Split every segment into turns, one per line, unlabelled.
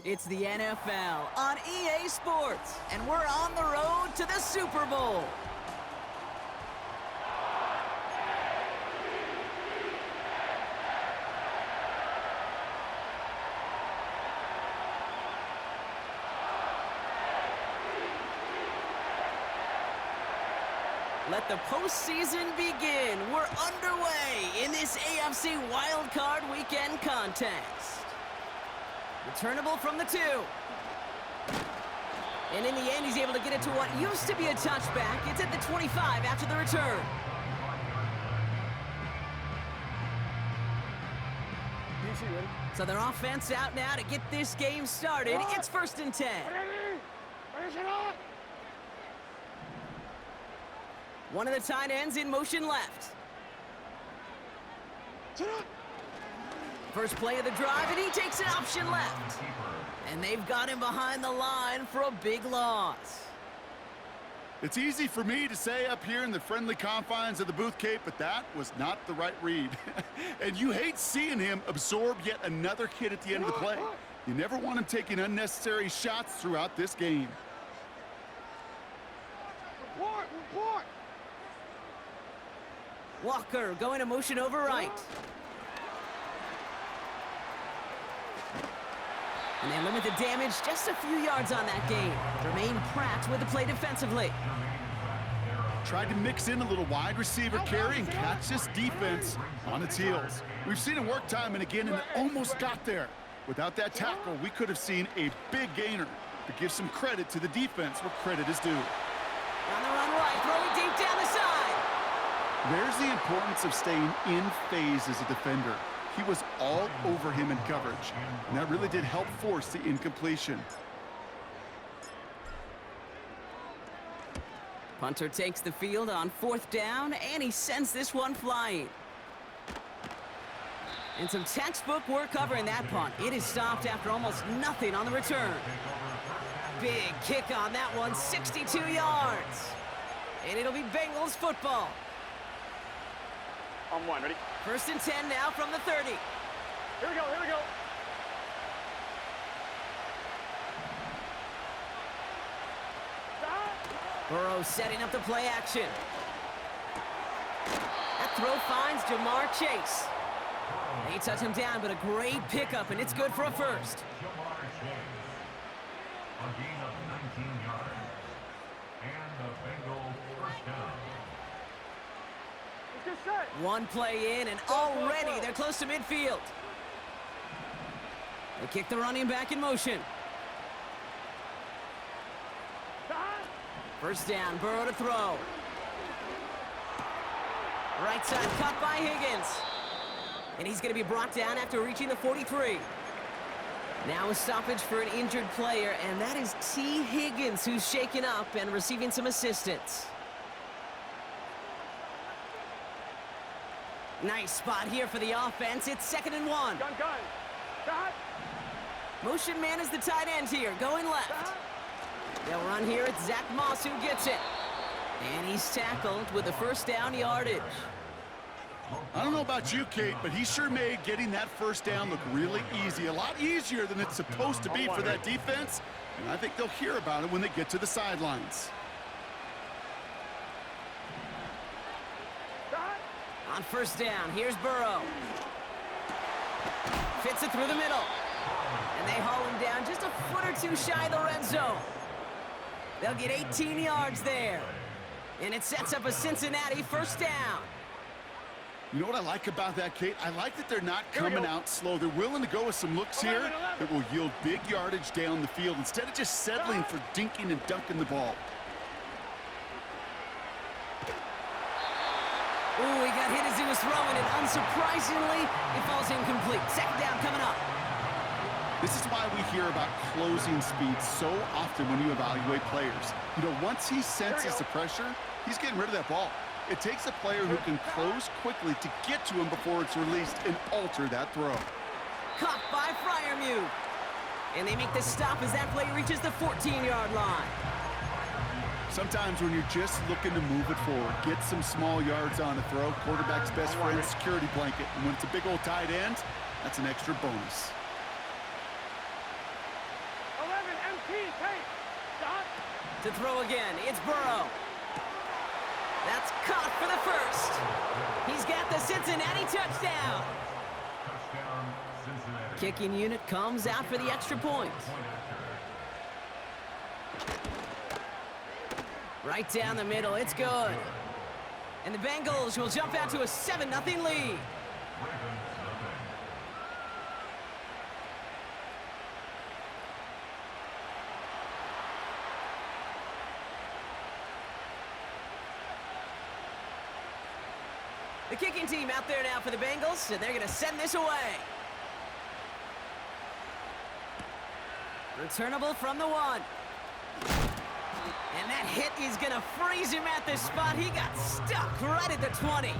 It's the NFL on EA Sports, and we're on the road to the Super Bowl. Let the postseason begin. We're underway in this AFC Wildcard Weekend contest. Returnable from the 2. And in the end, he's able to get it to what used to be a touchback. It's at the 25 after the return. So their offense out now to get this game started. It's 1st and 10. One of the tight ends in motion left. First play of the drive, and he takes an option left. And they've got him behind the line for a big loss.
It's easy for me to say up here in the friendly confines of the booth, Kate, but that was not the right read. And you hate seeing him absorb yet another hit at the end of the play. You never want him taking unnecessary shots throughout this game.
Report!
Walker going to motion over right. And they limit the damage just a few yards on that game. Remain Pratt with the play defensively.
Tried to mix in a little wide receiver carry and catch this defense on its heels. We've seen it work time and again, and it almost got there. Without that tackle, we could have seen a big gainer. But give some credit to the defense where credit is due.
On the run right, throwing deep down the side.
There's the importance of staying in phase as a defender. He was all over him in coverage, and that really did help force the incompletion.
Punter takes the field on 4th down, and he sends this one flying. And some textbook work covering that punt. It is stopped after almost nothing on the return. Big kick on that one, 62 yards. And it'll be Bengals football.
On 1, ready?
1st and 10 now from the 30.
Here we go.
Burrow setting up the play action. That throw finds Jamar Chase. They touch him down, but a great pickup, and it's good for a first.
Jamar Chase, a gain of 19 yards, and the Bengals first down.
One play in, and already they're close to midfield. They kick the running back in motion. 1st down, Burrow to throw. Right side cut by Higgins. And he's going to be brought down after reaching the 43. Now a stoppage for an injured player, and that is T. Higgins, who's shaken up and receiving some assistance. Nice spot here for the offense. It's 2nd and 1.
Gun.
Motion man is the tight end here, going left. They'll run here. It's Zach Moss who gets it. And he's tackled with the 1st down yardage.
I don't know about you, Kate, but he sure made getting that 1st down look really easy. A lot easier than it's supposed to be for that defense. And I think they'll hear about it when they get to the sidelines.
On 1st down, here's Burrow. Fits it through the middle. And they haul him down just a foot or two shy of the red zone. They'll get 18 yards there. And it sets up a Cincinnati 1st down.
You know what I like about that, Kate? I like that they're not coming out slow. They're willing to go with some looks here that will yield big yardage down the field instead of just settling for dinking and dunking the ball.
Ooh, he got hit as he was throwing it. Unsurprisingly, it falls incomplete. 2nd down coming up.
This is why we hear about closing speed so often when you evaluate players. You know, once he senses the pressure, he's getting rid of that ball. It takes a player who can close quickly to get to him before it's released and alter that throw.
Caught by Freiermuth. And they make the stop as that play reaches the 14-yard line.
Sometimes when you're just looking to move it forward, get some small yards on a throw, quarterback's best friend, security blanket. And when it's a big old tight end, that's an extra bonus.
To throw again, it's Burrow. That's caught for the first. He's got the Cincinnati touchdown.
Touchdown, Cincinnati.
Kicking unit comes out for the extra point. Right down the middle, it's good. And the Bengals will jump out to a 7-0 lead. The kicking team out there now for the Bengals, and they're going to send this away. Returnable from the 1. And that hit is going to freeze him at this spot. He got stuck right at the 20.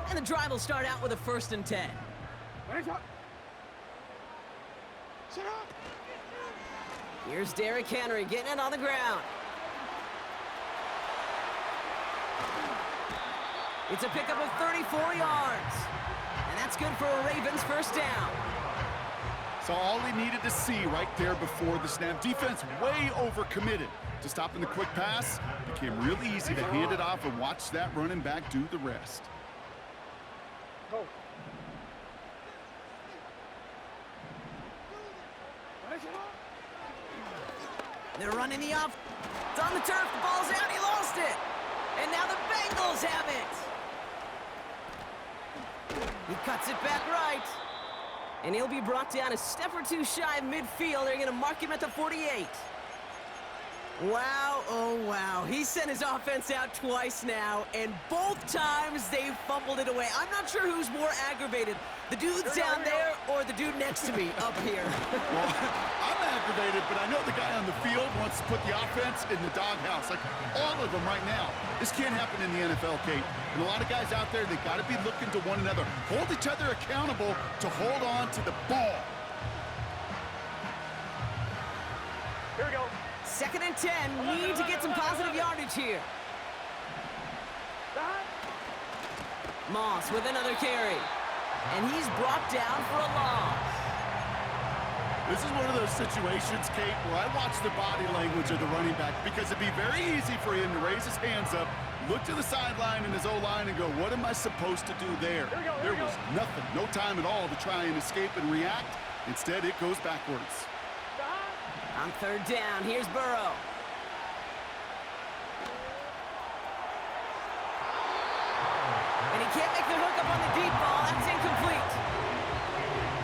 And the drive will start out with a 1st and 10.
Sit up.
Here's Derrick Henry getting it on the ground. It's a pickup of 34 yards. And that's good for a Ravens 1st down.
So all he needed to see right there before the snap. Defense way overcommitted to stopping the quick pass. Became really easy to hand it off and watch that running back do the rest.
Go.
They're running the off. It's on the turf. The ball's out. He lost it. And now the Bengals have it. He cuts it back right. And he'll be brought down a step or two shy of midfield. They're going to mark him at the 48. Wow, oh wow. He sent his offense out twice now, and both times they fumbled it away. I'm not sure who's more aggravated, the dudes down there or the dude next to me up here.
Well, I'm aggravated, but I know the guy on the field wants to put the offense in the doghouse, like all of them right now. This can't happen in the NFL, Kate. And a lot of guys out there, they got to be looking to one another. Hold each other accountable to hold on to the ball.
Here we go.
2nd and 10. Need to get some positive yardage here. Moss with another carry. And he's brought down for a loss.
This is one of those situations, Kate, where I watch the body language of the running back because it'd be very easy for him to raise his hands up, look to the sideline in his O-line and go, what am I supposed to do there? There was nothing, no time at all to try and escape and react. Instead, it goes backwards.
On 3rd down, here's Burrow. And he can't make the hook up on the deep ball. That's incomplete.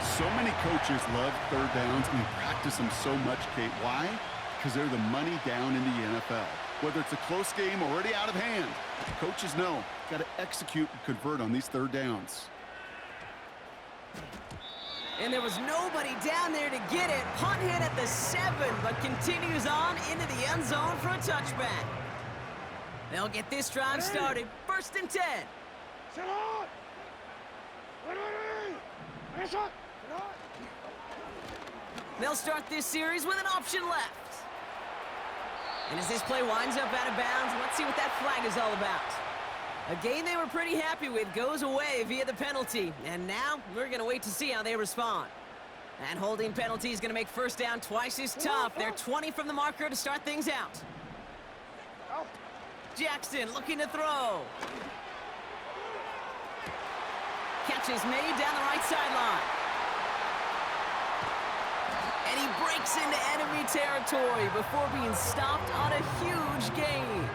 So many coaches love 3rd downs and practice them so much, Kate. Why? Because they're the money down in the NFL. Whether it's a close game already out of hand, coaches know, got to execute and convert on these 3rd downs.
And there was nobody down there to get it. Punt hit at the 7, but continues on into the end zone for a touchback. They'll get this drive started. 1st and 10.
Sit on.
They'll start this series with an option left. And as this play winds up out of bounds, let's see what that flag is all about. A game they were pretty happy with goes away via the penalty. And now we're going to wait to see how they respond. That holding penalty is going to make 1st down twice as tough. They're 20 from the marker to start things out. Jackson looking to throw. Catch is made down the right sideline. And he breaks into enemy territory before being stopped on a huge gain.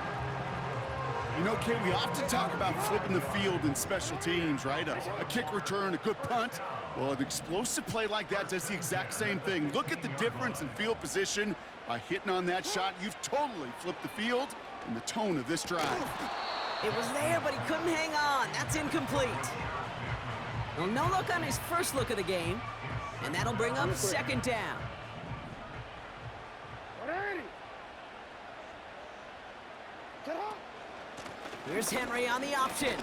You know, Kate, we often talk about flipping the field in special teams, right? A kick return, a good punt. Well, an explosive play like that does the exact same thing. Look at the difference in field position. By hitting on that shot, you've totally flipped the field and the tone of this drive.
It was there, but he couldn't hang on. That's incomplete. Well, no look on his first look of the game, and that'll bring up 2nd down. Here's Henry on the option. And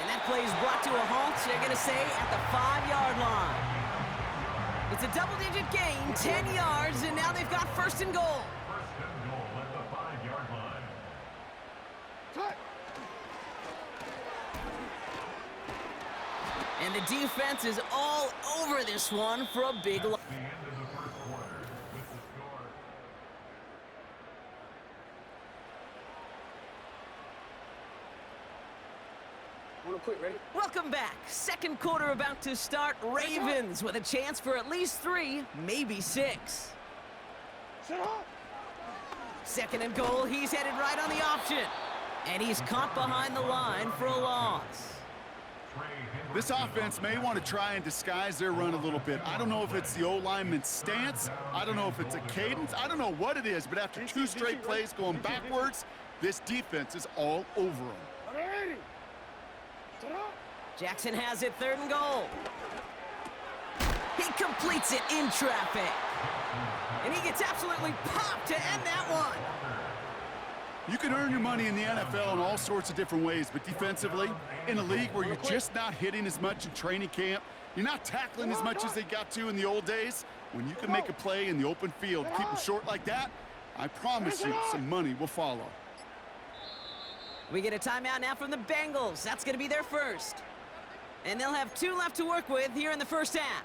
that play is brought to a halt, they're going to say, at the 5-yard line. It's a double-digit gain, 10 yards, and now they've got first and goal.
First and goal at the 5-yard line.
Cut.
And the defense is all over this one for a big loss.
The end of the first quarter with the score.
Welcome back. Second quarter about to start. Ravens with a chance for at least 3, maybe 6.
Sit up.
Second and goal. He's headed right on the option. And he's caught behind the line for a loss.
This offense may want to try and disguise their run a little bit. I don't know if it's the O-lineman's stance. I don't know if it's a cadence. I don't know what it is, but after 2 straight plays going backwards, this defense is all over them.
Ready. Sit up.
Jackson has it, third and goal. He completes it in traffic. And he gets absolutely popped to end that one.
You can earn your money in the NFL in all sorts of different ways, but defensively, in a league where you're just not hitting as much in training camp, you're not tackling as much as they got to in the old days, when you can make a play in the open field, keep them short like that, I promise you some money will follow.
We get a timeout now from the Bengals. That's going to be their first. And they'll have 2 left to work with here in the first half.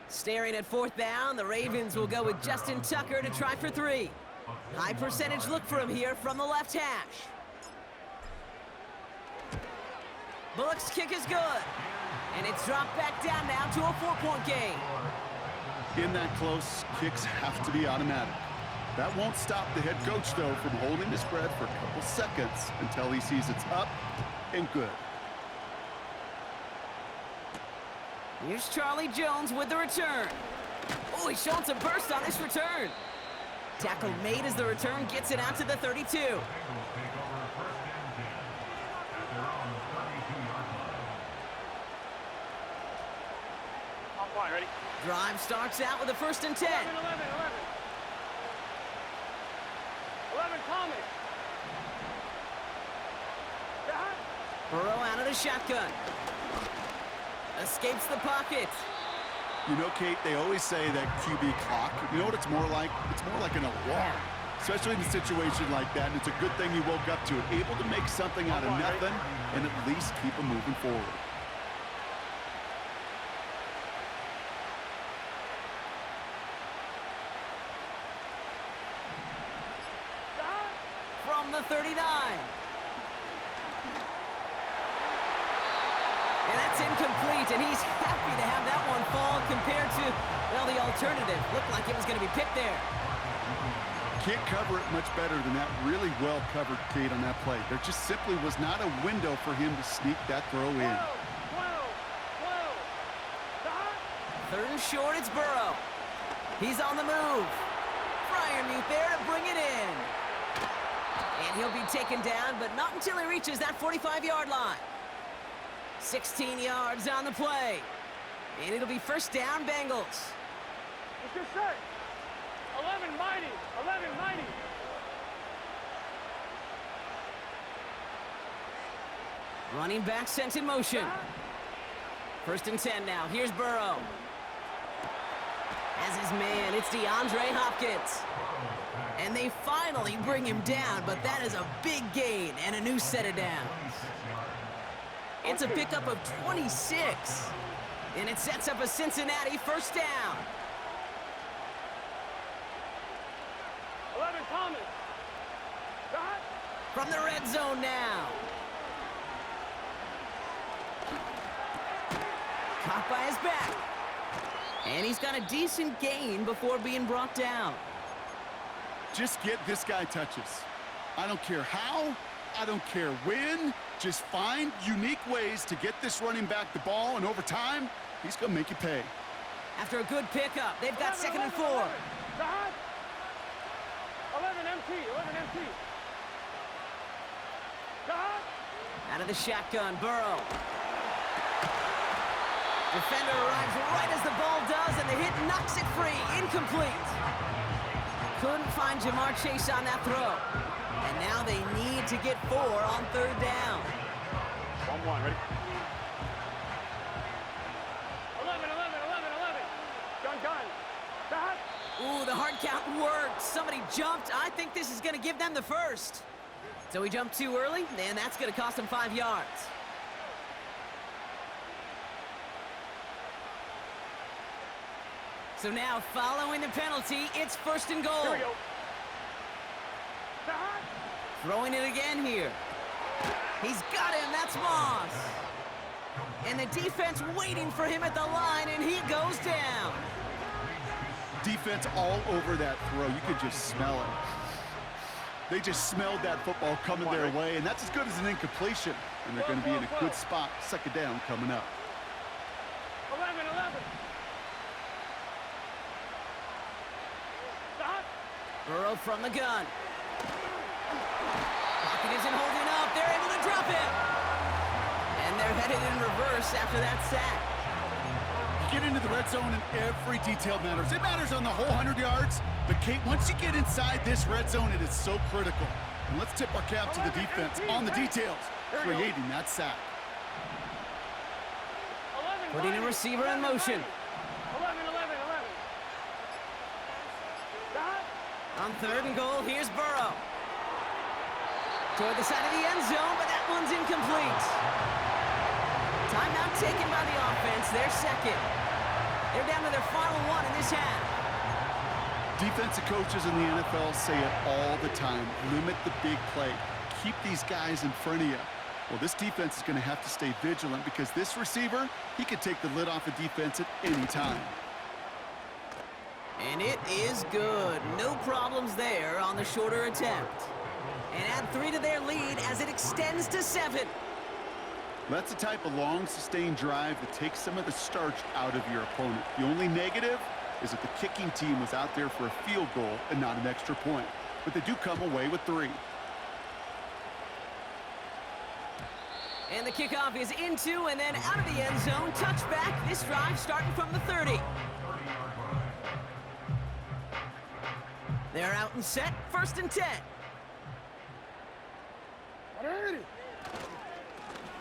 Staring at fourth down, the Ravens will go with Justin Tucker to try for 3. High percentage look for him here from the left hash. Bullock's kick is good. And it's dropped back down now to a 4-point game.
In that close, kicks have to be automatic. That won't stop the head coach, though, from holding his breath for a couple seconds until he sees it's up and good.
Here's Charlie Jones with the return. Oh, he's showing some burst on this return. Tackle made as the return gets it out to the 32.
Bengals take over first and 10 at their own 32-yard line.
On point. Ready.
Drive starts out with a first and 10.
11. 11, Thomas. Back.
Burrow out of the shotgun. Escapes the pocket.
You know, Kate, they always say that QB clock, you know what it's more like? It's more like an alarm, especially in a situation like that, and it's a good thing you woke up to it, able to make something out of nothing and at least keep them moving forward.
From the 39. And that's incomplete, and he's happy to have that one fall compared to, well, the alternative. Looked like it was going to be picked there.
Can't cover it much better than that. Really well covered, Kate, on that play. There just simply was not a window for him to sneak that throw in.
12.
Third and short, it's Burrow. He's on the move. Fryermuth there to bring it in. And he'll be taken down, but not until he reaches that 45-yard line. 16 yards on the play. And it'll be first down, Bengals.
What's your set? 11 mighty. 11 mighty.
Running back sent in motion. First and 10 now. Here's Burrow. As his man, it's DeAndre Hopkins. And they finally bring him down, but that is a big gain and a new set of downs. It's a pickup of 26. And it sets up a Cincinnati first down.
11 Thomas. Back.
From the red zone now. Caught by his back. And he's got a decent gain before being brought down.
Just get this guy touches. I don't care how, I don't care when. Just find unique ways to get this running back the ball, and over time, he's going to make you pay.
After a good pickup, they've got 2nd and 4.
11 MT. 11 MT. God.
Out of the shotgun, Burrow. Defender arrives right as the ball does, and the hit knocks it free. Incomplete. Couldn't find Jamar Chase on that throw. And now they need to get 4 on 3rd down.
1-1, ready? 11. Gun. Back.
Ooh, the hard count worked. Somebody jumped. I think this is going to give them the first. So he jumped too early, and that's going to cost him 5 yards. So now, following the penalty, it's 1st and goal.
Here we go. Back.
Throwing it again here. He's got him. That's Moss. And the defense waiting for him at the line, and he goes down.
Defense all over that throw. You could just smell it. They just smelled that football coming their way, and that's as good as an incompletion. And they're going to be in a good spot. 2nd down coming up.
11. Stop.
Burrow from the gun. Pocket isn't holding up. They're able to drop it. And they're headed in reverse after that sack.
Get into the red zone and every detail matters. It matters on the whole 100 yards. But, Kate, once you get inside this red zone, it is so critical. And let's tip our cap to the defense on the details, creating that sack.
11.
Putting a receiver in motion.
11. Stop.
On 3rd and goal, here's Burrow. Toward the side of the end zone, but that one's incomplete. Timeout taken by the offense. They're 2nd. They're down to their final 1 in this half.
Defensive coaches in the NFL say it all the time. Limit the big play. Keep these guys in front of you. Well, this defense is going to have to stay vigilant because this receiver, he could take the lid off a defense at any time.
And it is good. No problems there on the shorter attempt. And add 3 to their lead as it extends to 7.
That's the type of long, sustained drive that takes some of the starch out of your opponent. The only negative is that the kicking team was out there for a field goal and not an extra point. But they do come away with 3.
And the kickoff is into and then out of the end zone. Touchback. This drive starting from the 30. They're out and set. 1st and 10.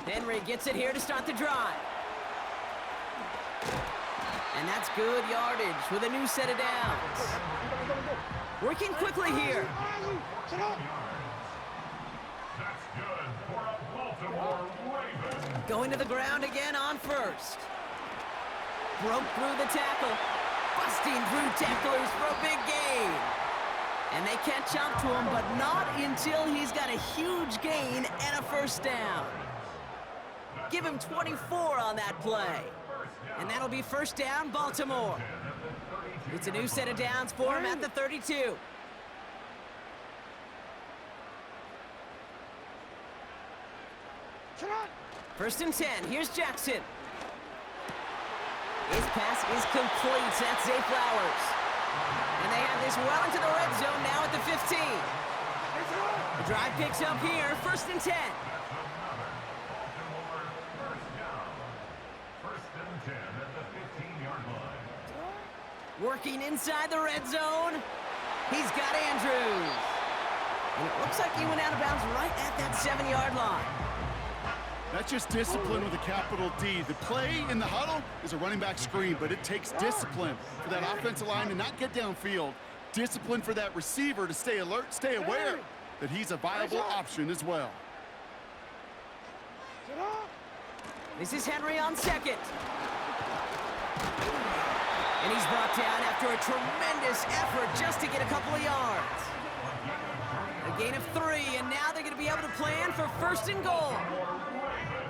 Henry gets it here to start the drive. And that's good yardage with a new set of downs. Working quickly here.
That's good for a Baltimore Raven.
Going to the ground again on 1st. Broke through the tackle. Busting through tacklers for a big gain. And they catch up to him, but not until he's got a huge gain and a 1st down. Give him 24 on that play. And that'll be 1st down, Baltimore. It's a new set of downs for him at the 32. First and 10. Here's Jackson. His pass is complete. That's Zay Flowers. And they have this well into the red zone now at the 15. The drive picks up here. 1st and 10. Working inside the red zone. He's got Andrews. And it looks like he went out of bounds right at that 7-yard line.
That's just discipline with a capital D. The play in the huddle is a running back screen, but it takes discipline for that offensive line to not get downfield. Discipline for that receiver to stay alert, stay aware that he's a viable option as well.
This is Henry on 2nd. And he's brought down after a tremendous effort just to get a couple of yards. A gain of 3, and now they're going to be able to plan for 1st and goal.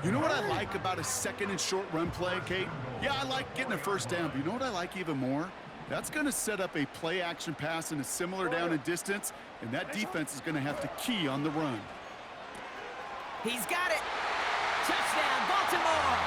You know what I like about a 2nd and short run play, Kate? Yeah, I like getting a 1st down, but you know what I like even more? That's going to set up a play action pass in a similar down and distance, and that defense is going to have to key on the run.
He's got it. Touchdown, Baltimore.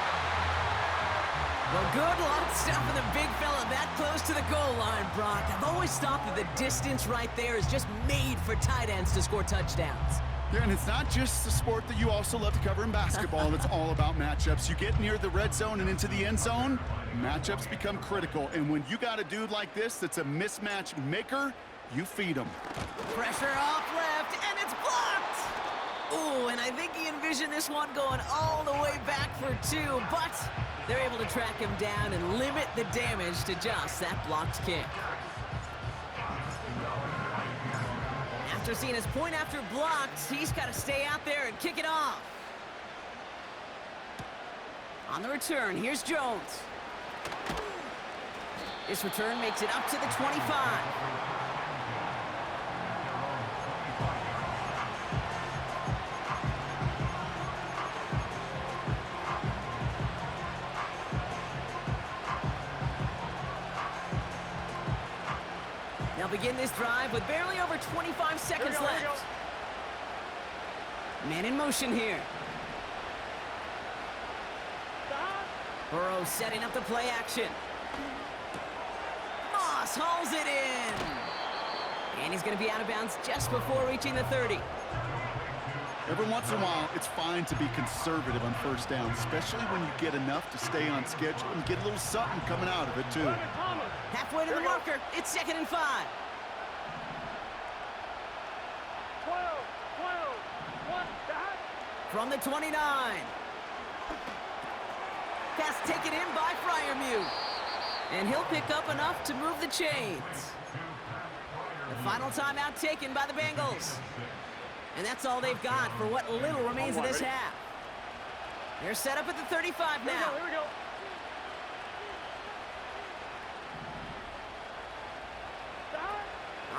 Well, good luck stopping the big fella that close to the goal line, Brock. I've always thought that the distance right there is just made for tight ends to score touchdowns.
Yeah, and it's not just the sport that you also love to cover in basketball that's all about matchups. You get near the red zone and into the end zone, matchups become critical. And when you got a dude like this that's a mismatch maker, you feed him.
Pressure off left, and it's blocked! Ooh, and I think he envisioned this one going all the way back for two, but they're able to track him down and limit the damage to just that blocked kick. After seeing his point after blocked, he's got to stay out there and kick it off. On the return, here's Jones. This return makes it up to the 25. They'll begin this drive with barely over 25 seconds left. Man in motion here. Burrow setting up the play action. Moss hauls it in. And he's going to be out of bounds just before reaching the 30.
Every once in a while, it's fine to be conservative on first down, especially when you get enough to stay on schedule and get a little something coming out of it, too.
Halfway to the marker, it's 2nd and 5.
12, what, that?
From the 29. Pass taken in by Fryermuth. And he'll pick up enough to move the chains. The final timeout taken by the Bengals. And that's all they've got for what little remains of this half. They're set up at the 35 now.
Here we go.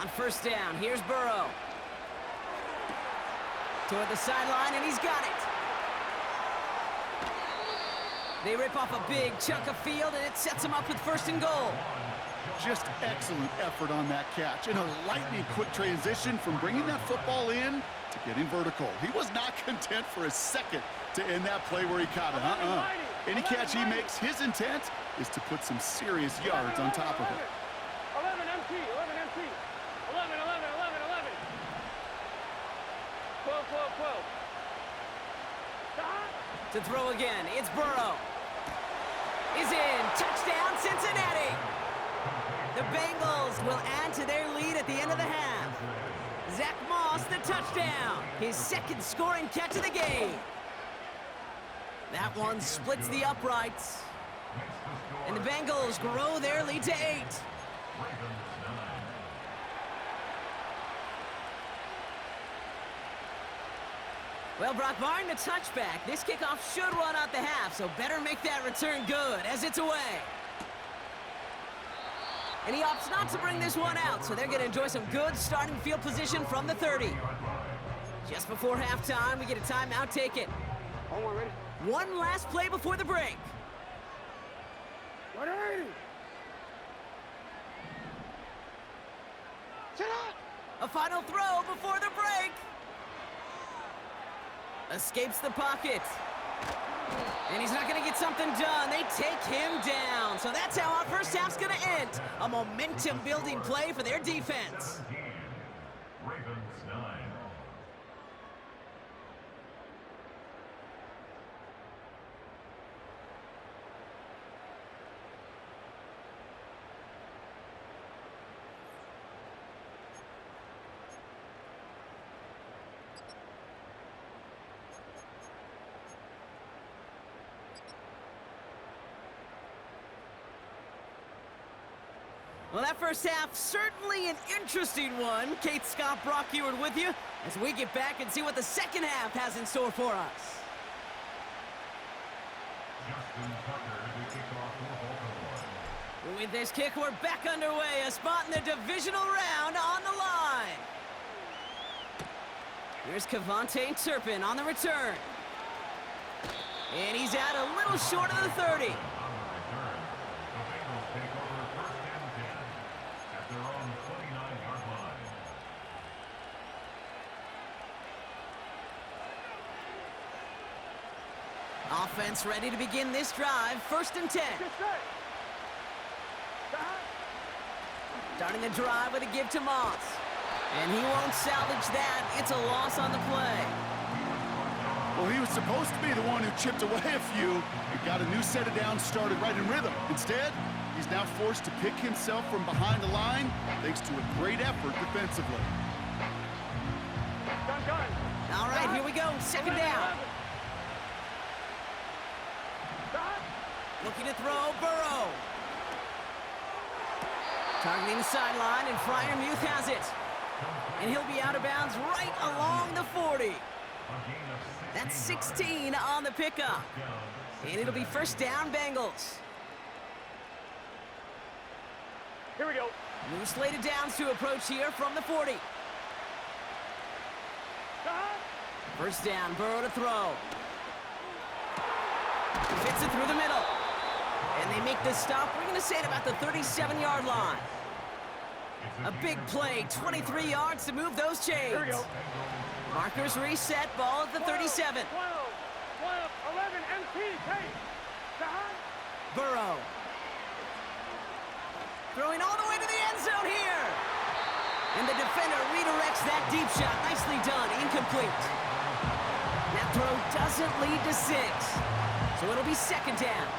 On first down, here's Burrow. Toward the sideline, and he's got it. They rip off a big chunk of field, and it sets him up with 1st and goal.
Just excellent effort on that catch. And a lightning quick transition from bringing that football in to getting vertical. He was not content for a second to end that play where he caught it. Any catch he makes, his intent is to put some serious yards on top of it.
11 MT, 11 MT. 11, 11, 11, 11. 12, 12, 12.
To throw again, it's Burrow. Is in. Touchdown, Cincinnati. The Bengals will add to their lead at the end of the half. Zach Moss, the touchdown. His 2nd scoring catch of the game. That one splits the uprights. And the Bengals grow their lead to 8. Well, Brock, barring the touchback, this kickoff should run out the half, so better make that return good as it's away. And he opts not to bring this one out, so they're going to enjoy some good starting field position from the 30. Just before halftime, we get a timeout taken.
Ready?
One last play before the break.
180. Sit up.
A final throw before the break. Escapes the pocket. And he's not going to get something done. They take him down. So that's how our first half's going to end. A momentum-building play for their defense.
Ravens 9.
Well, that first half, certainly an interesting one. Kate Scott, Brock Eward with you as we get back and see what the second half has in store for us. With this kick, we're back underway. A spot in the divisional round on the line. Here's Kevontae Turpin on the return. And he's out a little short of the 30. Offense ready to begin this drive. 1st and 10. Starting the drive with a give to Moss. And he won't salvage that. It's a loss on the play.
Well, he was supposed to be the one who chipped away a few and got a new set of downs started right in rhythm. Instead, he's now forced to pick himself from behind the line thanks to a great effort defensively.
Gun.
All right, here we go. Second down. Looking to throw, Burrow. Targeting the sideline, and Freiermuth has it. And he'll be out of bounds right along the 40. That's 16 on the pickup. And it'll be first down, Bengals.
Here we go.
New slated downs to approach here from the 40. First down, Burrow to throw. Fits it through the middle. And they make this stop, we're going to say, at about the 37-yard line. A big play, 23 yards to move those chains.
Here we go.
Markers reset, ball at the 37.
12, 11, MP, take.
Burrow. Throwing all the way to the end zone here. And the defender redirects that deep shot. Nicely done, incomplete. That throw doesn't lead to 6. So it'll be second down.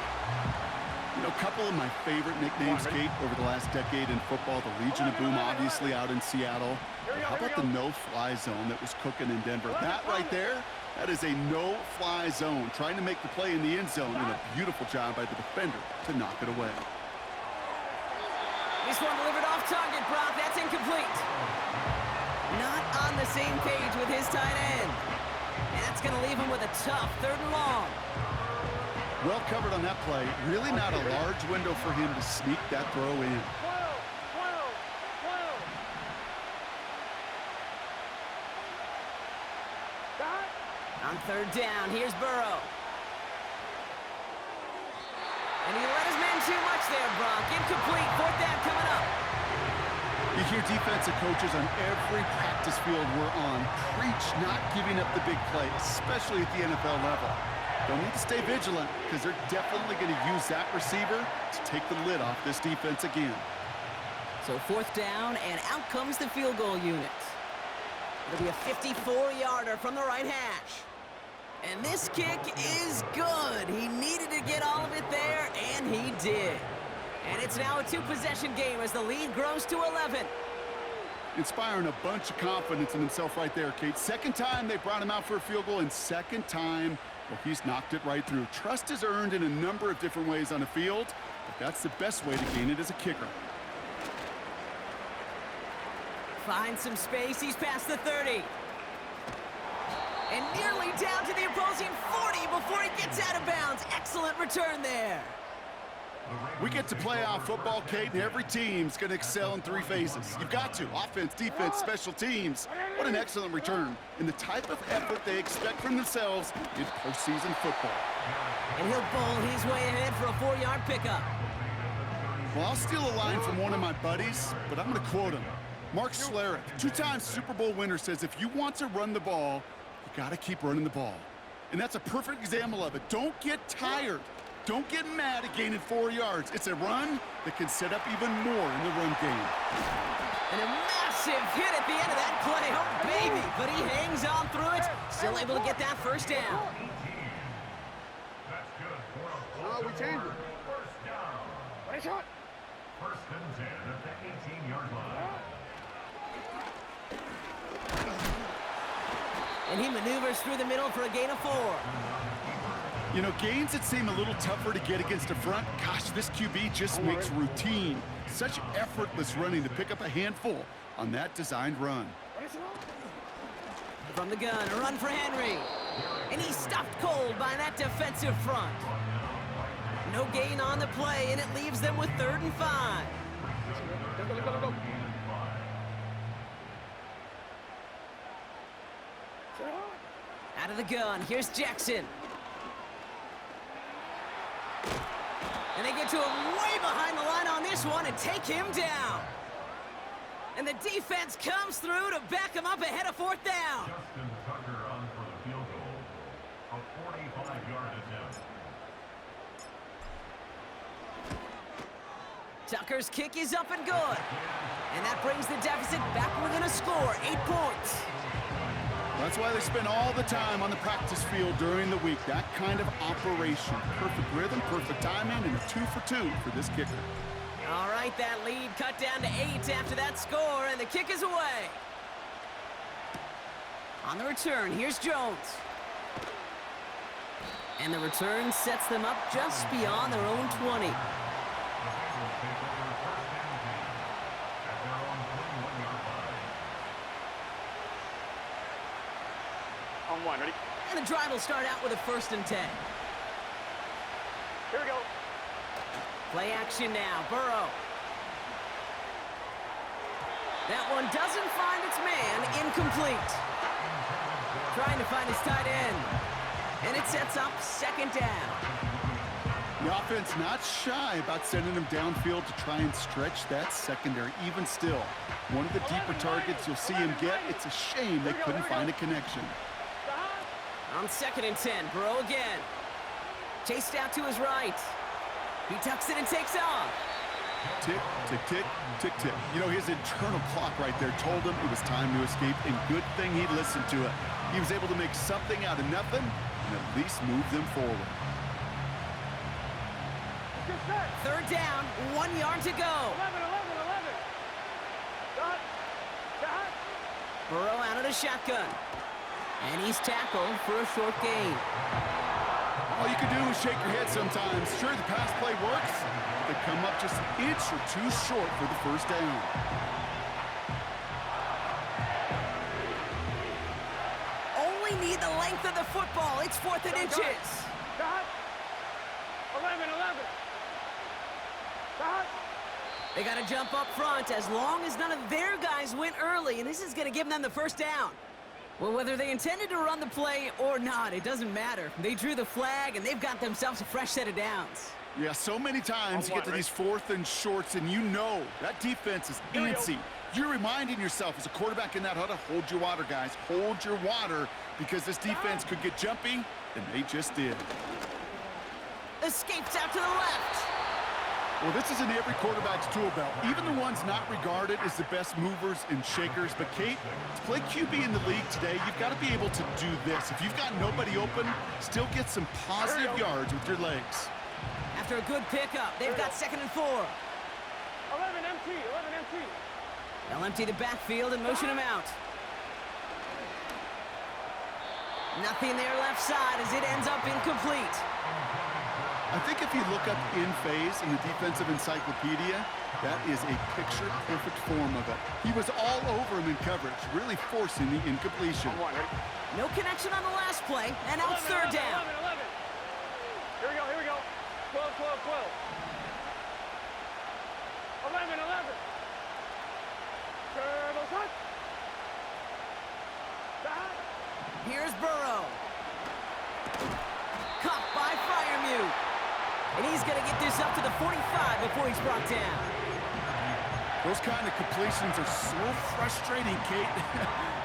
You know, a couple of my favorite nicknames, Kate, over the last decade in football. The Legion of Boom, obviously, out in Seattle. How about the no-fly zone that was cooking in Denver? That right there, that is a no-fly zone. Trying to make the play in the end zone, and a beautiful job by the defender to knock it away.
This one delivered off target, Brock. That's incomplete. Not on the same page with his tight end. And that's going to leave him with a tough 3rd and long.
Well covered on that play. Really not a large window for him to sneak that throw in.
12.
On 3rd down, here's Burrow. And he let his man too much there, Brock. Incomplete. 4th down coming up.
You hear defensive coaches on every practice field we're on preach not giving up the big play, especially at the NFL level. They'll need to stay vigilant because they're definitely going to use that receiver to take the lid off this defense again.
So 4th down, and out comes the field goal unit. It'll be a 54-yarder from the right hash. And this kick is good. He needed to get all of it there, and he did. And it's now a 2-possession game as the lead grows to 11.
Inspiring a bunch of confidence in himself right there, Kate. Second time they brought him out for a field goal, and second time, well, he's knocked it right through. Trust is earned in a number of different ways on the field, but that's the best way to gain it as a kicker.
Finds some space. He's past the 30. And nearly down to the opposing 40 before he gets out of bounds. Excellent return there.
We get to play off football, Kate, and every team's going to excel in 3 phases. You've got to. Offense, defense, special teams. What an excellent return. And the type of effort they expect from themselves in postseason football.
And he'll bowl his way ahead for a 4-yard pickup.
Well, I'll steal a line from one of my buddies, but I'm going to quote him. Mark Schlereth, 2-time Super Bowl winner, says if you want to run the ball, you got to keep running the ball. And that's a perfect example of it. Don't get tired. Don't get mad at gaining 4 yards. It's a run that can set up even more in the run game.
And a massive hit at the end of that play. Oh, baby. But he hangs on through it. Still able to get that first down.
That's good for a
No, we changed it.
first down.
Nice shot.
1st and 10 at the 18-yard line.
And he maneuvers through the middle for a gain of 4.
You know, gains that seem a little tougher to get against the front, gosh, this QB just makes routine. Such effortless running to pick up a handful on that designed run.
From the gun, a run for Henry. And he's stopped cold by that defensive front. No gain on the play, and it leaves them with 3rd and 5.
Go.
Out of the gun, here's Jackson. And they get to him way behind the line on this one and take him down. And the defense comes through to back him up ahead of 4th down.
Justin Tucker on for the field goal. A 45-yard attempt.
Tucker's kick is up and good. And that brings the deficit back within a score, 8 points.
That's why they spend all the time on the practice field during the week. That kind of operation. Perfect rhythm, perfect timing, and a 2 for 2 for this kicker.
All right, that lead cut down to 8 after that score, and the kick is away. On the return, here's Jones. And the return sets them up just beyond their own 20.
On one, ready?
And the drive will start out with a 1st and 10.
Here we go.
Play action now, Burrow. That one doesn't find its man, incomplete. Trying to find his tight end. And it sets up 2nd down.
The offense not shy about sending him downfield to try and stretch that secondary. Even still, one of the deeper targets you'll see him get. It's a shame they couldn't find a connection.
On 2nd and 10, Burrow again. Chased out to his right. He tucks it and takes off.
Tick, tick, tick, tick, tick. You know, his internal clock right there told him it was time to escape, and good thing he listened to it. He was able to make something out of nothing and at least move them forward.
3rd down, 1 yard to go.
11. Dot.
Burrow out of the shotgun. And he's tackled for a short gain.
All you can do is shake your head sometimes. Sure, the pass play works. They come up just an inch or 2 short for the 1st down.
Only need the length of the football. It's 4th and inches.
Dot. 11. Dot.
They got to jump up front as long as none of their guys went early, and this is going to give them the 1st down. Well, whether they intended to run the play or not, it doesn't matter. They drew the flag, and they've got themselves a fresh set of downs.
Yeah, so many times you get to these 4th and shorts, and you know that defense is antsy. You're reminding yourself as a quarterback in that huddle, hold your water, guys. Hold your water, because this defense could get jumpy, and they just did.
Escapes out to the left.
Well, this is in every quarterback's tool belt, even the ones not regarded as the best movers and shakers. But, Kate, to play QB in the league today, you've got to be able to do this. If you've got nobody open, still get some positive yards with your legs.
After a good pickup, they've got 2nd and 4.
11 MT.
They'll empty the backfield and motion him out. Nothing there left side as it ends up incomplete.
I think if you look up in phase in the defensive encyclopedia, that is a picture-perfect form of it. He was all over him in coverage, really forcing the incompletion.
On one, ready?
No connection on the last play, and now it's 3rd down.
11. Here we go. 12. 11. Turbo shot. Dot.
Here's Burrow. Caught by Freiermuth. And he's going to get this up to the 45 before he's brought down.
Those kind of completions are so frustrating, Kate.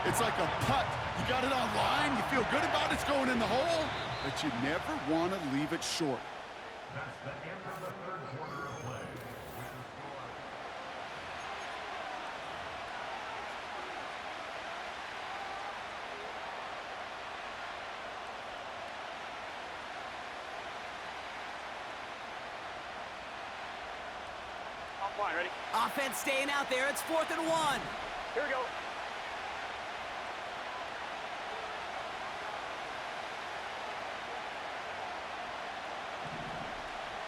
It's like a putt. You got it on line, you feel good about it's going in the hole, but you never want to leave it short.
That's the end of the 3rd quarter of play.
On one, ready?
Offense staying out there. It's 4th and 1.
Here we go.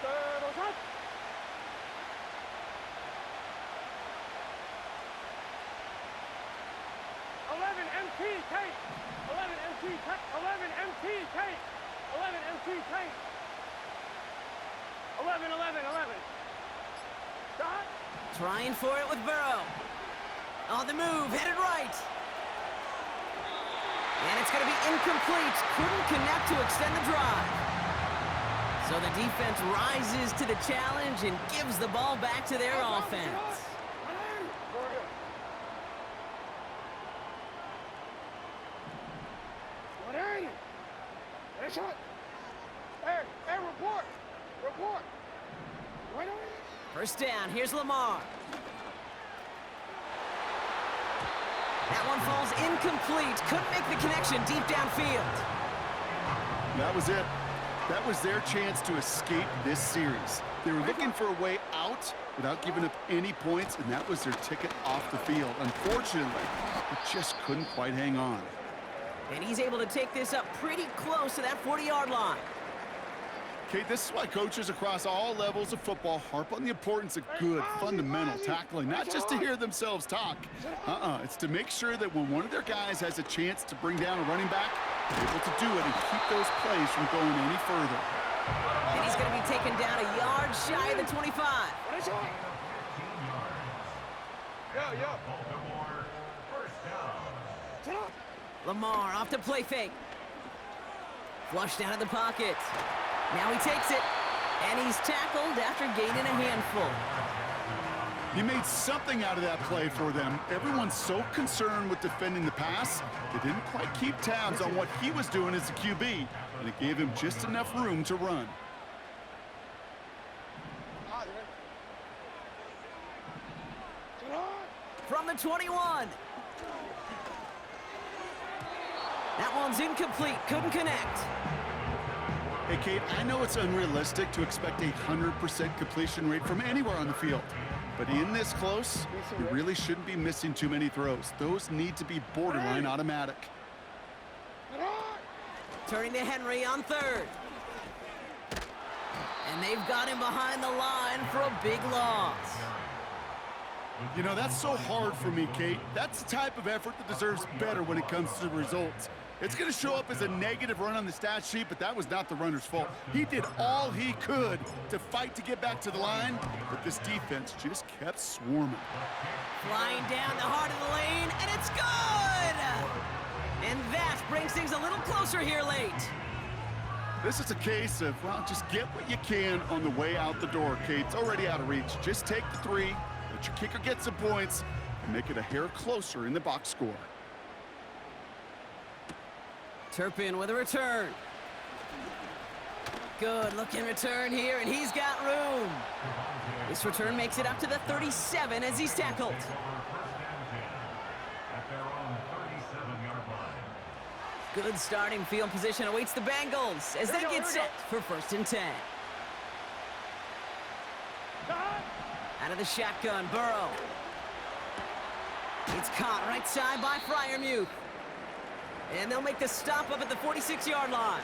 Turbo shot. 11 MT tape. 11 MT tape. 11 MT tape. 11 MT tape. 11. Dot.
Trying for it with Burrow. On the move, headed right. And it's going to be incomplete. Couldn't connect to extend the drive. So the defense rises to the challenge and gives the ball back to their offense.
What are you? Hey, shot. Hey, report. Right on.
1st down, here's Lamar. That one falls incomplete. Couldn't make the connection deep downfield.
That was it. That was their chance to escape this series. They were looking for a way out without giving up any points, and that was their ticket off the field. Unfortunately, it just couldn't quite hang on.
And he's able to take this up pretty close to that 40-yard line.
Kate, this is why coaches across all levels of football harp on the importance of good, fundamental tackling, not just to hear themselves talk. It's to make sure that when one of their guys has a chance to bring down a running back, they're able to do it and keep those plays from going any further.
And he's going to be taken down a yard shy of the 25. Lamar off to play fake. Flushed out of the pocket. Now he takes it, and he's tackled after gaining a handful.
He made something out of that play for them. Everyone's so concerned with defending the pass, they didn't quite keep tabs on what he was doing as a QB, and it gave him just enough room to run.
From the 21. That one's incomplete, couldn't connect.
Hey, Kate, I know it's unrealistic to expect a 100% completion rate from anywhere on the field. But in this close, you really shouldn't be missing too many throws. Those need to be borderline automatic.
Turning to Henry on third. And they've got him behind the line for a big loss.
You know, that's so hard for me, Kate. That's the type of effort that deserves better when it comes to the results. It's going to show up as a negative run on the stat sheet, but that was not the runner's fault. He did all he could to fight to get back to the line, but this defense just kept swarming.
Flying down the heart of the lane, and it's good! And that brings things a little closer here late.
This is a case of, well, just get what you can on the way out the door, Kate. It's already out of reach. Just take the 3, let your kicker get some points, and make it a hair closer in the box score.
Turpin with a return. Good looking return here, and he's got room. This return makes it up to the 37 as he's tackled. Good starting field position awaits the Bengals as they get set for 1st and 10. Out of the shotgun, Burrow. It's caught right side by Freiermuth. And they'll make the stop up at the 46-yard line.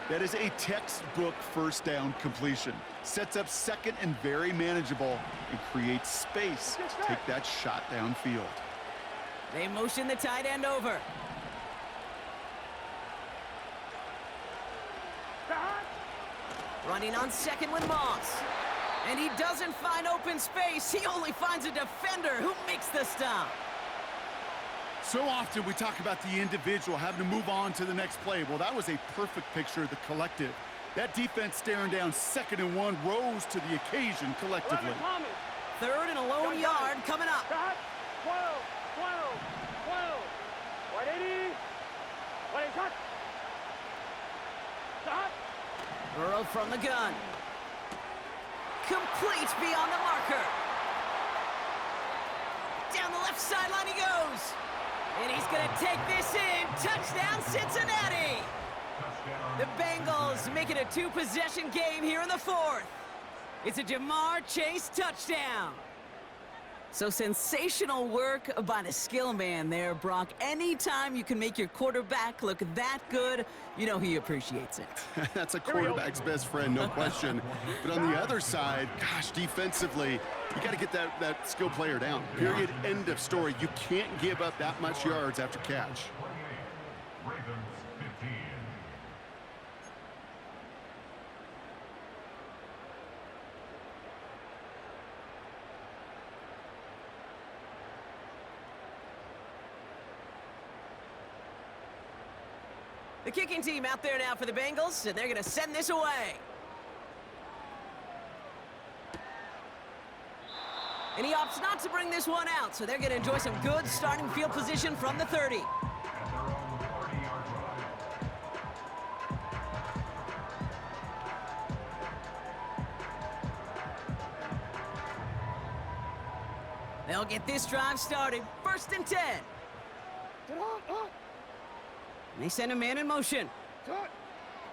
That is a textbook first down completion. Sets up second and very manageable and creates space to take that shot downfield.
They motion the tight end over. Running on second with Moss. And he doesn't find open space. He only finds a defender who makes the stop.
So often we talk about the individual having to move on to the next play. Well, that was a perfect picture of the collective. That defense staring down 2nd and 1 rose to the occasion collectively.
3rd and a lone yard coming up.
12, 12, 12. 180. 180 shot. Stop.
Burrow from the gun. Complete beyond the marker. Down the left sideline he goes. And he's going to take this in. Touchdown, Cincinnati. The Bengals make it a 2-possession game here in the 4th. It's a Jamar Chase touchdown. So sensational work by the skill man there, Brock. Anytime you can make your quarterback look that good, you know he appreciates it.
That's a quarterback's best friend, no question. But on the other side, gosh, defensively, you got to get that skill player down. Period, end of story. You can't give up that much yards after catch.
Ravens 15.
The kicking team out there now for the Bengals, and they're going to send this away. And he opts not to bring this one out, so they're going to enjoy some good starting field position from the 30. They'll get this drive started. 1st and 10. And they send a man in motion.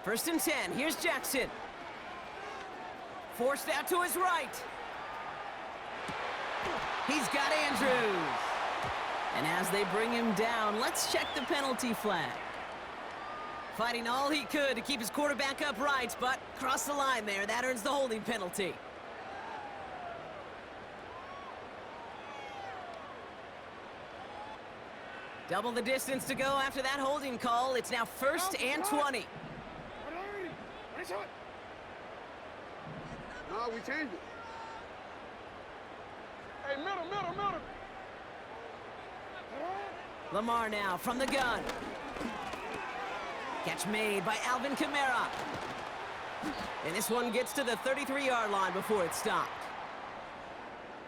1st and 10. Here's Jackson. Forced out to his right. He's got Andrews. And as they bring him down, let's check the penalty flag. Fighting all he could to keep his quarterback upright, but crossed the line there. That earns the holding penalty. Double the distance to go after that holding call. It's now 1st and 20.
No, we changed it. Hey, middle.
Lamar now from the gun. Catch made by Alvin Kamara. And this one gets to the 33-yard line before it's stopped.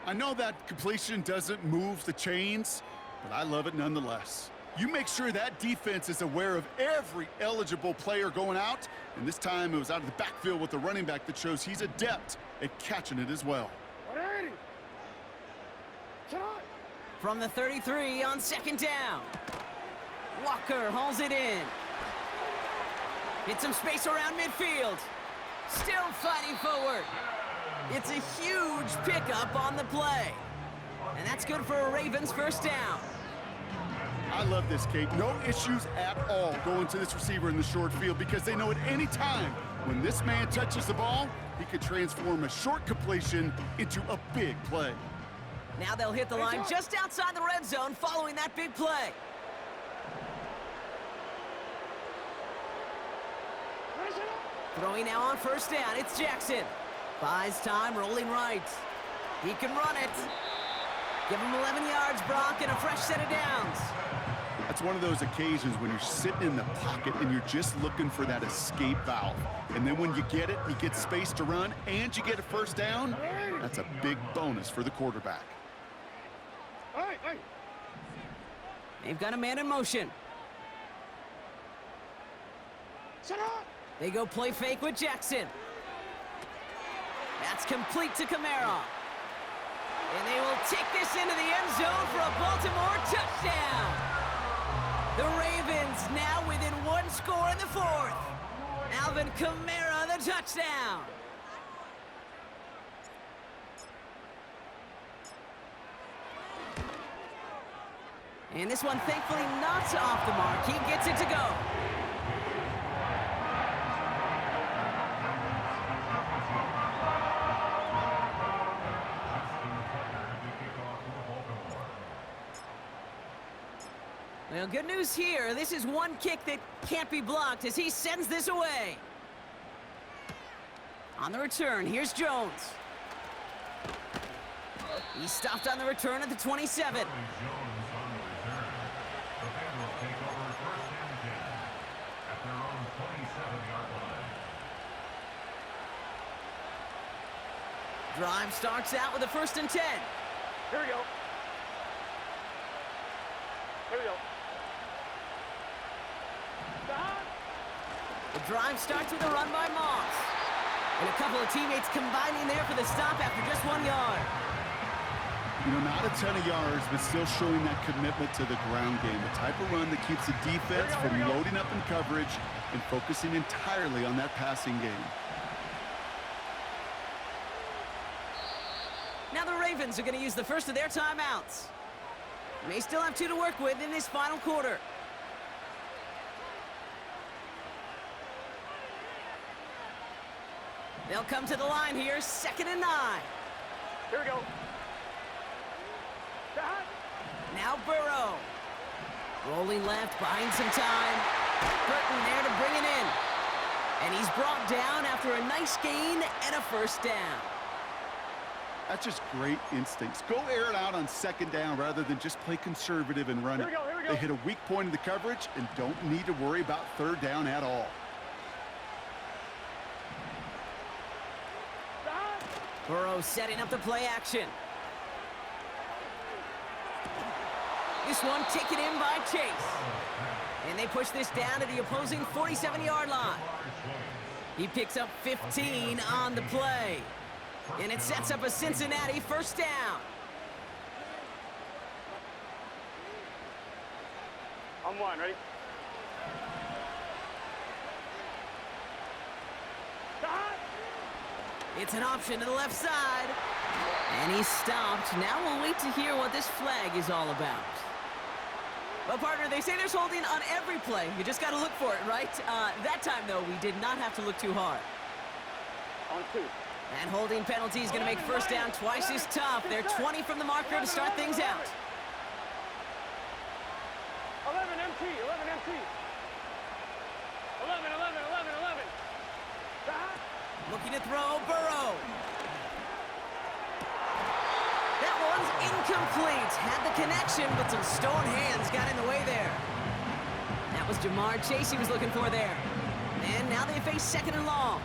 I know that completion doesn't move the chains, but I love it nonetheless. You make sure that defense is aware of every eligible player going out, and this time it was out of the backfield with the running back that shows he's adept at catching it as well.
From the 33 on 2nd down. Walker hauls it in. Hit some space around midfield. Still fighting forward. It's a huge pickup on the play. And that's good for a Ravens 1st down.
I love this, Kate. No issues at all going to this receiver in the short field because they know at any time when this man touches the ball, he could transform a short completion into a big play.
Now they'll hit the line just outside the red zone following that big play. Throwing now on 1st down, it's Jackson. Buys time, rolling right. He can run it. Give him 11 yards, Brock, and a fresh set of downs.
That's one of those occasions when you're sitting in the pocket and you're just looking for that escape valve. And then when you get it, you get space to run, and you get a 1st down. That's a big bonus for the quarterback.
They've got a man in motion. They go play fake with Jackson. That's complete to Kamara. And they will take this into the end zone for a Baltimore touchdown. The Ravens now within 1 score in the 4th. Alvin Kamara, the touchdown. And this one, thankfully, not off the mark. He gets it to go. Well, good news here. This is one kick that can't be blocked as he sends this away. On the return, here's Jones. He stopped on the return at the 27. Drive starts out with a 1st and 10.
Here we go.
The drive starts with a run by Moss. And a couple of teammates combining there for the stop after just 1 yard.
You know, not a ton of yards, but still showing that commitment to the ground game. The type of run that keeps the defense from loading up in coverage and focusing entirely on that passing game.
Now the Ravens are going to use the first of their timeouts. May still have 2 to work with in this final quarter. They'll come to the line here, 2nd and 9.
Here we go.
Now Burrow. Rolling left, buying some time. Burton there to bring it in. And he's brought down after a nice gain and a 1st down.
That's just great instincts. Go air it out on 2nd down rather than just play conservative and run it.
Here we go.
They hit a weak point in the coverage and don't need to worry about 3rd down at all.
Burrow setting up the play action. This one taken in by Chase. And they push this down to the opposing 47-yard line. He picks up 15 on the play. And it sets up a Cincinnati 1st down.
I'm one, ready? Stop!
It's an option to the left side. And he's stopped. Now we'll wait to hear what this flag is all about. Well, partner, they say there's holding on every play. You just got to look for it, right? That time, though, we did not have to look too hard.
On two.
And holding penalty is going to make first down twice as tough. They're 20 from the marker to start things out.
11 MT, 11 MT. 11, 11, 11, 11. Stop.
Looking to throw, Burrow. That one's incomplete. Had the connection, but some stone hands got in the way there. That was Jamar Chase he was looking for there. And now they face second and long.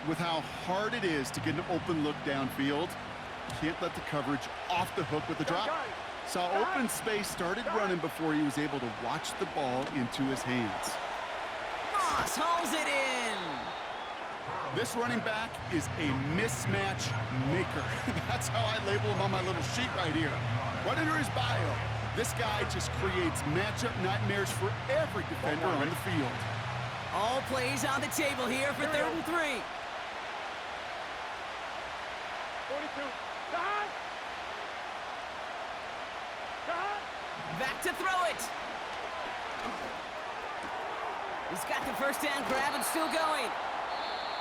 With how hard it is to get an open look downfield, can't let the coverage off the hook with the drop. Saw open space, started running before he was able to watch the ball into his hands.
Moss hauls it in.
This running back is a mismatch maker. That's how I label him on my little sheet right here. Right under his bio, this guy just creates matchup nightmares for every defender on the field.
All plays on the table here for 3rd and 3.
42. Stop. Stop.
Back to throw it. He's got the first down grab and still going.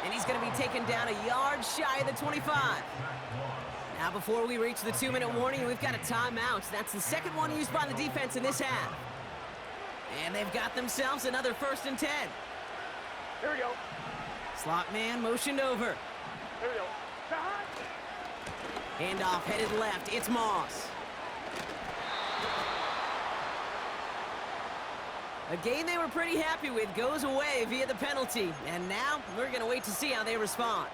And he's going to be taken down a yard shy of the 25. Now before we reach the 2-minute warning, we've got a timeout. That's the second one used by the defense in this half. And they've got themselves another 1st and 10.
Here we go.
Slot man motioned over.
Here we go. Stop.
Handoff headed left. It's Moss. A game they were pretty happy with goes away via the penalty. And now we're going to wait to see how they respond.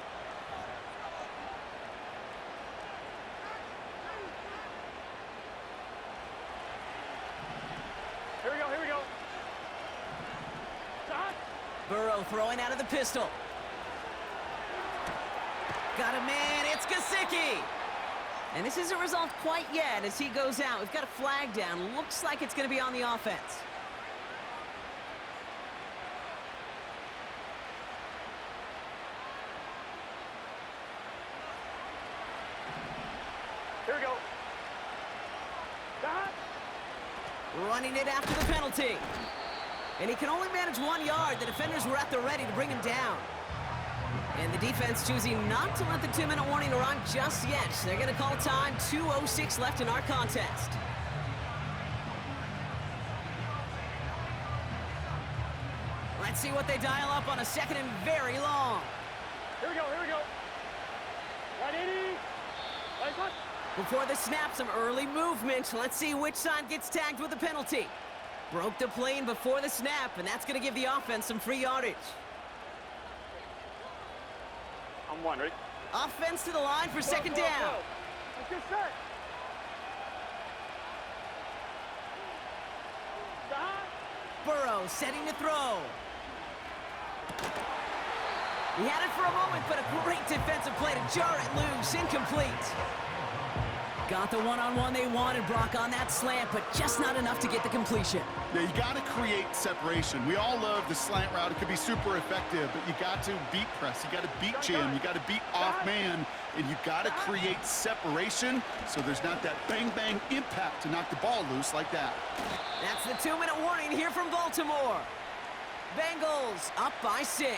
Here we go, here we go. Stop.
Burrow throwing out of the pistol. Got a man, it's Gesicki. And this isn't resolved quite yet as he goes out. We've got a flag down. Looks like it's going to be on the offense.
Here we go. Stop.
Running it after the penalty. And he can only manage 1 yard. The defenders were at the ready to bring him down. And the defense choosing not to let the 2-minute warning run just yet. They're going to call time. 2:06 left in our contest. Let's see what they dial up on a 2nd and very long.
Here we go, here we go. 180. Right foot.
Before the snap, some early movement. Let's see which side gets tagged with the penalty. Broke the plane before the snap, and that's going to give the offense some free yardage.
I'm one, ready?
Offense to the line for 2nd
Go, go,
down.
go. Let's get set. Stop.
Burrow setting to throw. He had it for a moment, but a great defensive play to jar it loose. Incomplete. Got the one-on-one they wanted, Brock, on that slant, but just not enough to get the completion.
Yeah, you got to create separation. We all love the slant route. It could be super effective, but you got to beat press. You got to beat jam. You got to beat off man, and you got to create separation so there's not that bang-bang impact to knock the ball loose like that.
That's the 2-minute warning here from Baltimore. Bengals up by 6.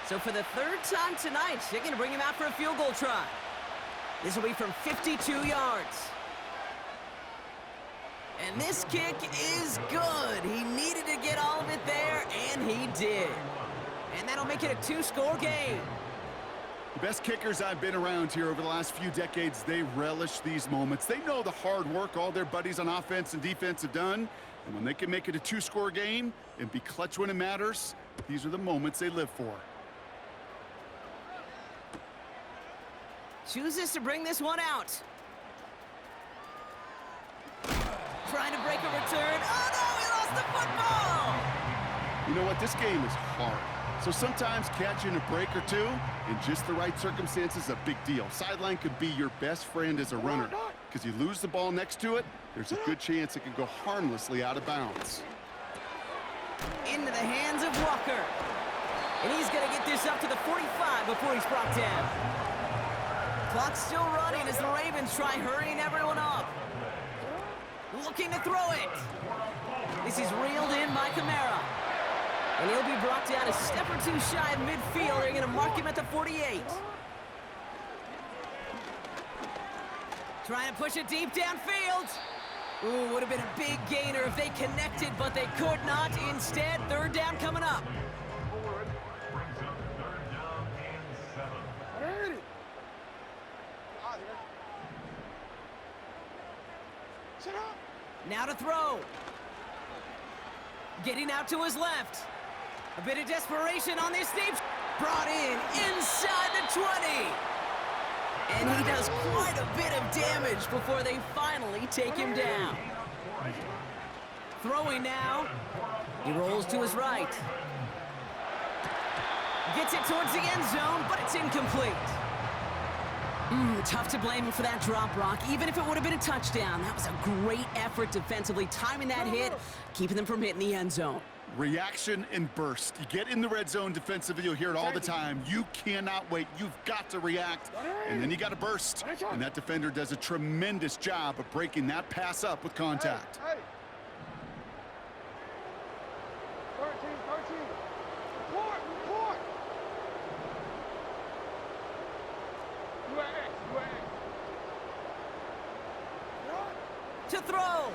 So for the 3rd time tonight, they're going to bring him out for a field goal try. This will be from 52 yards. And this kick is good. He needed to get all of it there, and he did. And that'll make it a 2-score game.
The best kickers I've been around here over the last few decades, they relish these moments. They know the hard work all their buddies on offense and defense have done. And when they can make it a 2-score game and be clutch when it matters, these are the moments they live for.
Chooses to bring this one out. Trying to break a return. Oh, no, he lost the football!
You know what? This game is hard. So sometimes catching a break or two in just the right circumstances is a big deal. Sideline could be your best friend as a runner, because you lose the ball next to it, there's a good chance it can go harmlessly out of bounds.
Into the hands of Walker. And he's going to get this up to the 45 before he's brought down. Clock's still running as the Ravens try hurrying everyone up. Looking to throw it. This is reeled in by Kamara. And he'll be brought down a step or two shy of midfield. They're going to mark him at the 48. Trying to push it deep downfield. Ooh, would have been a big gainer if they connected, but they could not. Instead, third down coming up.
Brings up third down and 7.
Now to throw. Getting out to his left. A bit of desperation on this deep. Brought in inside the 20. And he does quite a bit of damage before they finally take him down. Throwing now. He rolls to his right. Gets it towards the end zone, but it's incomplete. Tough to blame him for that drop, Brock. Even if it would have been a touchdown, that was a great effort defensively, timing that hit, keeping them from hitting the end zone.
Reaction and burst. You get in the red zone defensively, you'll hear it all the time. You cannot wait. You've got to react, and then you got to burst. And that defender does a tremendous job of breaking that pass up with contact.
13. Report.
To throw.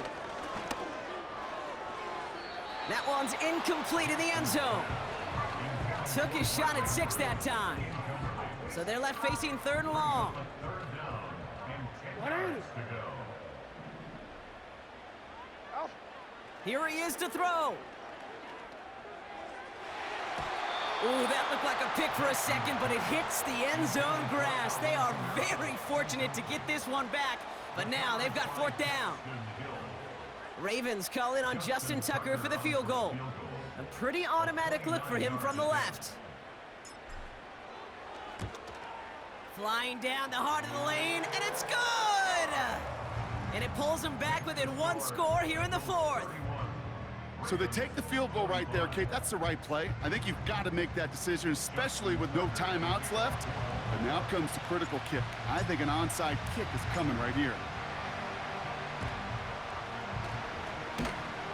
That one's incomplete in the end zone. Took his shot at 6 that time. So they're left facing third and long.
Third down and 10 yards to go.
Here he is to throw. Ooh, that looked like a pick for a second, but it hits the end zone grass. They are very fortunate to get this one back, but now they've got fourth down. Ravens call in on Justin Tucker for the field goal. A pretty automatic look for him from the left. Flying down the heart of the lane, and it's good! And it pulls them back within one score here in the fourth.
So they take the field goal right there, Kate. That's the right play. I think you've got to make that decision, especially with no timeouts left. But now comes the critical kick. I think an onside kick is coming right here.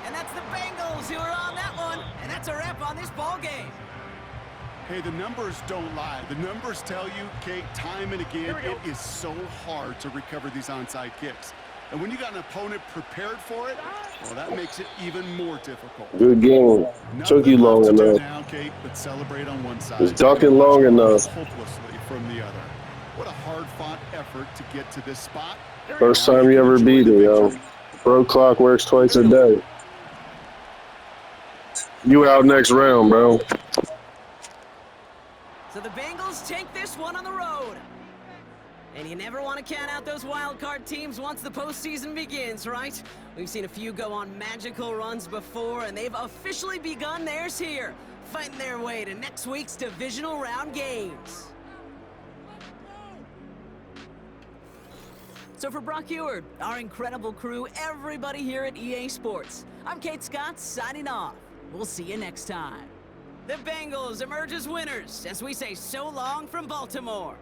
And that's the Bengals who are on that one. And that's a wrap on this ball game.
Hey, the numbers don't lie. The numbers tell you, Kate, time and again, it is so hard to recover these onside kicks. And when you got an opponent prepared for it, well, that makes it even more difficult.
Good game. Took you long enough.
Now, Kate, but celebrate on one side.
It's ducking long enough.
Hopelessly from the other. What a hard-fought effort to get to this spot.
First time you ever beat it, yo. Bro clock works twice a day. You out next round, bro.
So the Bengals take this one on the road. And you never want to count out those wild card teams once the postseason begins, right? We've seen a few go on magical runs before, and they've officially begun theirs here, fighting their way to next week's divisional round games. So for Brock Eward, our incredible crew, everybody here at EA Sports, I'm Kate Scott signing off. We'll see you next time. The Bengals emerge as winners as we say so long from Baltimore.